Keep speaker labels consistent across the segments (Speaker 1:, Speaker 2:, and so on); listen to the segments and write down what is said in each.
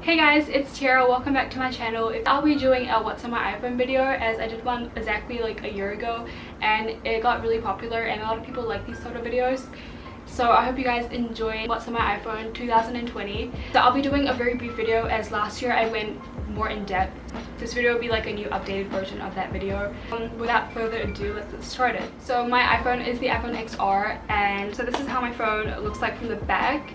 Speaker 1: Hey guys, it's Tara. Welcome back to my channel. I'll be doing a what's on my iPhone video, as I did one exactly like a year ago and it got really popular and a lot of people like these sort of videos. So I hope you guys enjoy what's on my iPhone 2020. So I'll be doing a very brief video, as last year I went more in depth. This video will be like a new updated version of that video. Without further ado, let's get started. So my iPhone is the iPhone XR, and so this is how my phone looks like from the back.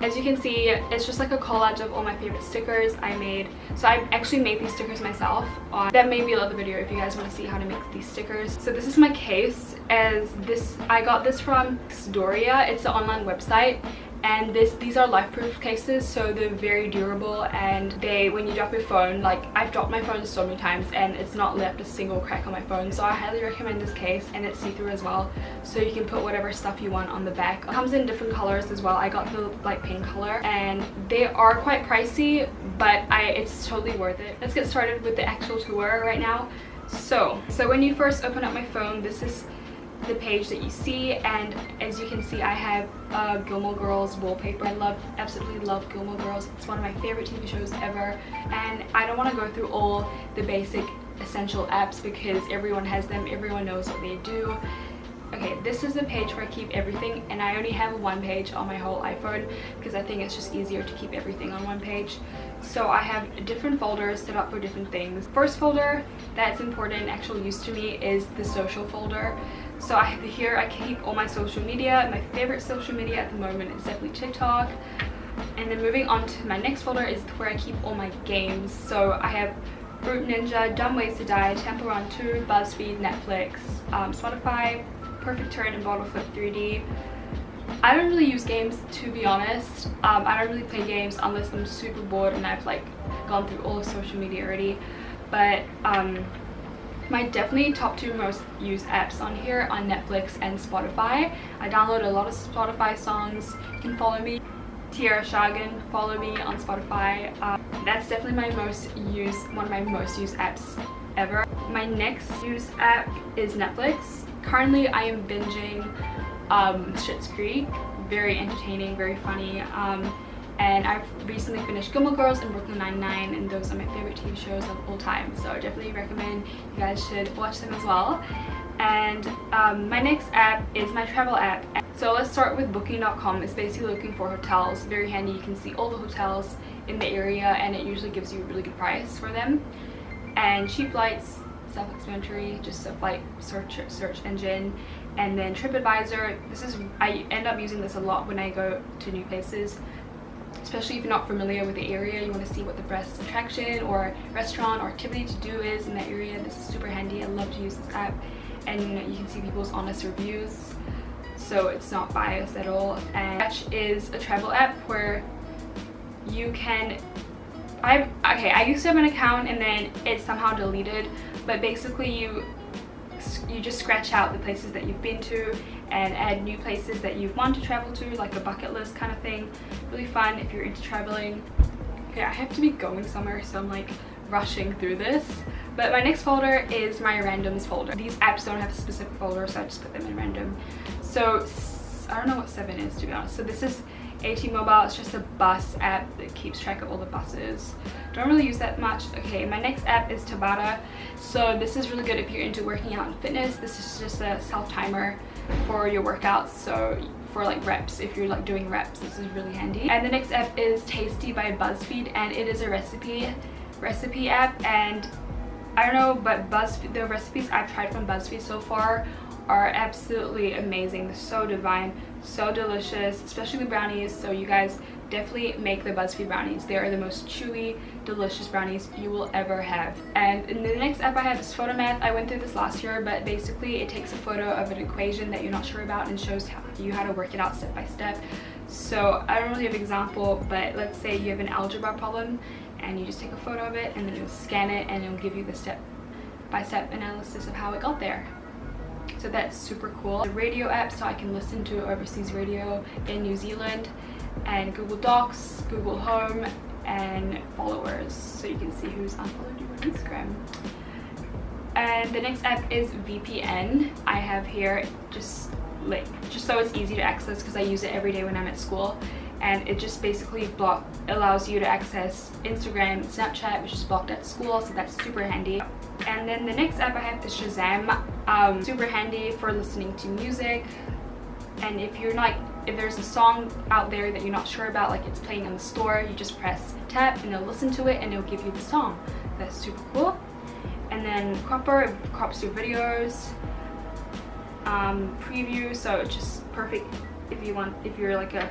Speaker 1: As you can see, it's just like a collage of all my favorite stickers I made. So I actually made these stickers myself. That may be another video if you guys want to see how to make these stickers. So this is my case, I got this from Doria. It's an online website, and these are life-proof cases, so they're very durable, and when you drop your phone, like I've dropped my phone so many times and it's not left a single crack on my phone. So I highly recommend this case, and it's see-through as well, so you can put whatever stuff you want on the back. It comes in different colors as well. I got the light pink color, and they are quite pricey, but it's totally worth it. Let's get started with the actual tour right now. So when you first open up my phone, this is the page that you see, and as you can see, I have Gilmore Girls wallpaper. I absolutely love Gilmore Girls. It's one of my favorite TV shows ever, and I don't want to go through all the basic essential apps because everyone has them, everyone knows what they do. Okay, this is the page where I keep everything, and I only have one page on my whole iPhone because I think it's just easier to keep everything on one page. So I have different folders set up for different things. First folder that's important and actual use to me is the social folder. So here I keep all my social media. My favorite social media at the moment is definitely TikTok. And then moving on to my next folder is where I keep all my games. So I have Fruit Ninja, Dumb Ways to Die, Temple Run 2, BuzzFeed, Netflix, Spotify, Perfect Turn, and Bottle Flip 3D. I don't really use games, to be honest. I don't really play games unless I'm super bored and I've like gone through all of social media already. But my definitely top two most used apps on here are Netflix and Spotify. I download a lot of Spotify songs. You can follow me, Tiara Shagan, follow me on Spotify. That's definitely one of my most used apps ever. My next used app is Netflix. Currently I am binging Schitt's Creek. Very entertaining, very funny. And I've recently finished Gilmore Girls and Brooklyn Nine-Nine, and those are my favorite TV shows of all time, so I definitely recommend you guys should watch them as well. And my next app is my travel app. So let's start with booking.com. It's basically looking for hotels. Very handy. You can see all the hotels in the area, and it usually gives you a really good price for them. And cheap flights, self-explanatory, just a flight search engine. And then TripAdvisor. I end up using this a lot when I go to new places, especially if you're not familiar with the area. You want to see what the best attraction or restaurant or activity to do is in that area. This is super handy. I love to use this app, and you can see people's honest reviews, so it's not biased at all. And Match is a travel app where you can I used to have an account and then it's somehow deleted, but basically you just scratch out the places that you've been to and add new places that you want to travel to, like a bucket list kind of thing. Really fun if you're into traveling. Okay, I have to be going somewhere, so I'm like rushing through this. But my next folder is my randoms folder. These apps don't have a specific folder, so I just put them in random. So I don't know what 7 is, to be honest. So this is AT Mobile. It's just a bus app that keeps track of all the buses. Don't really use that much. Okay, my next app is Tabata. So this is really good if you're into working out and fitness. This is just a self-timer for your workouts, so for like reps, if you're like doing reps, this is really handy. And the next app is Tasty by BuzzFeed, and it is a recipe app. And I don't know, but the recipes I've tried from BuzzFeed so far are absolutely amazing. They're so divine, so delicious, especially the brownies. So you guys definitely make the BuzzFeed brownies. They are the most chewy, delicious brownies you will ever have. And the next app I have is Photomath. I went through this last year, but basically it takes a photo of an equation that you're not sure about and shows you how to work it out step by step. So I don't really have an example, but let's say you have an algebra problem and you just take a photo of it and then you'll scan it and it'll give you the step-by-step analysis of how it got there. So that's super cool. The radio app, so I can listen to overseas radio in New Zealand, and Google Docs, Google Home, and followers, so you can see who's unfollowed you on Instagram. And the next app is VPN. I have here just so it's easy to access because I use it every day when I'm at school, and it just basically allows you to access Instagram and Snapchat, which is blocked at school, so that's super handy. And then the next app I have is Shazam. Super handy for listening to music, and if there's a song out there that you're not sure about, like it's playing in the store, you just press tap and it'll listen to it and it'll give you the song. That's super cool. And then Cropper, it crops your videos. Preview, so it's just perfect if you're like a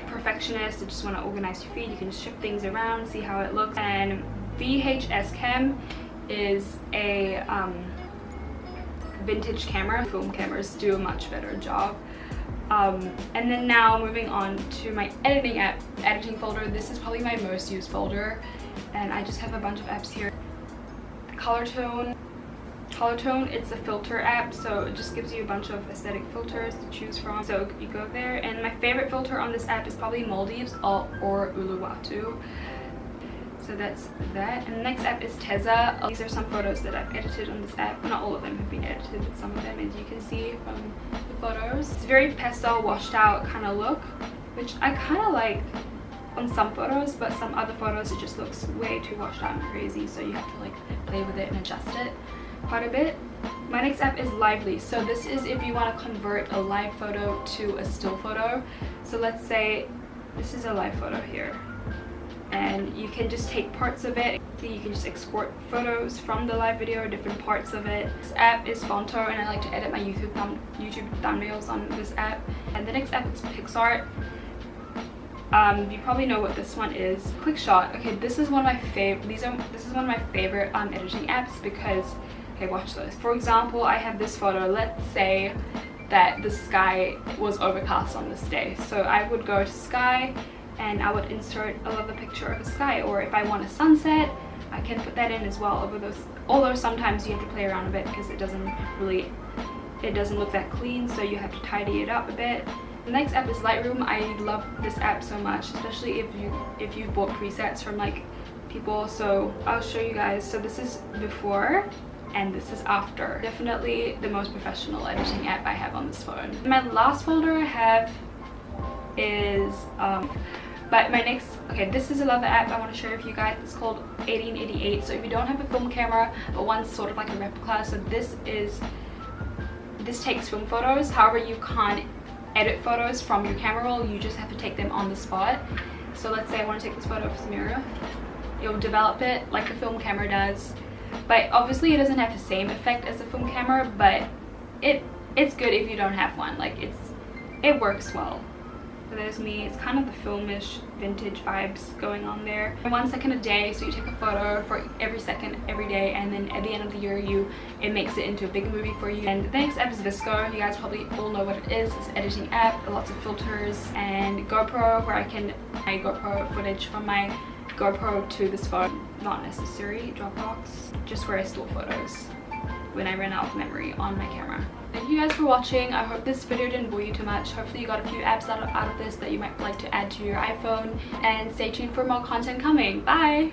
Speaker 1: perfectionist and just want to organize your feed. You can just shift things around, see how it looks. And VHS Cam is a vintage camera. Film cameras do a much better job. And then now moving on to my editing folder. This is probably my most used folder, and I just have a bunch of apps here. Colortone, it's a filter app, so it just gives you a bunch of aesthetic filters to choose from. So you go there, and my favorite filter on this app is probably Maldives or Uluwatu. So that's that. And the next app is Teza. These are some photos that I've edited on this app. Not all of them have been edited, but some of them, as you can see from the photos. It's a very pastel, washed out kind of look, which I kind of like on some photos, but some other photos it just looks way too washed out and crazy, so you have to like play with it and adjust it quite a bit. My next app is Lively. So this is if you want to convert a live photo to a still photo. So let's say this is a live photo here, and you can just take parts of it. You can just export photos from the live video, different parts of it. This app is Fonto, and I like to edit my YouTube thumbnails on this app. And the next app is PixArt. You probably know what this one is. QuickShot. Okay, this is one of my favorite. This is one of my favorite editing apps because, okay, watch this. For example, I have this photo. Let's say that the sky was overcast on this day, so I would go to sky and I would insert another picture of the sky, or if I want a sunset, I can put that in as well. Although sometimes you have to play around a bit because it doesn't look that clean, so you have to tidy it up a bit. The next app is Lightroom. I love this app so much, especially if you've bought presets from like people. So I'll show you guys. So this is before and this is after. Definitely the most professional editing app I have on this phone. My last folder I have is this is another app I want to share with you guys. It's called 1888. So if you don't have a film camera, but one's sort of like a replica, so this takes film photos. However, you can't edit photos from your camera roll, you just have to take them on the spot. So let's say I want to take this photo of Samira. It'll develop it like a film camera does, but obviously it doesn't have the same effect as a film camera, but it's good if you don't have one. Like it works well. So there's me. It's kind of the filmish vintage vibes going on there. 1 second a day, so you take a photo for every second every day, and then at the end of the year it makes it into a big movie for you. And the next app is Visco. You guys probably all know what it is. It's an editing app, lots of filters, and GoPro, where I can my GoPro footage from my GoPro to this phone. Not necessary. Dropbox, just where I store photos when I run out of memory on my camera. Thank you guys for watching. I hope this video didn't bore you too much. Hopefully you got a few apps out of this that you might like to add to your iPhone, and stay tuned for more content coming. Bye!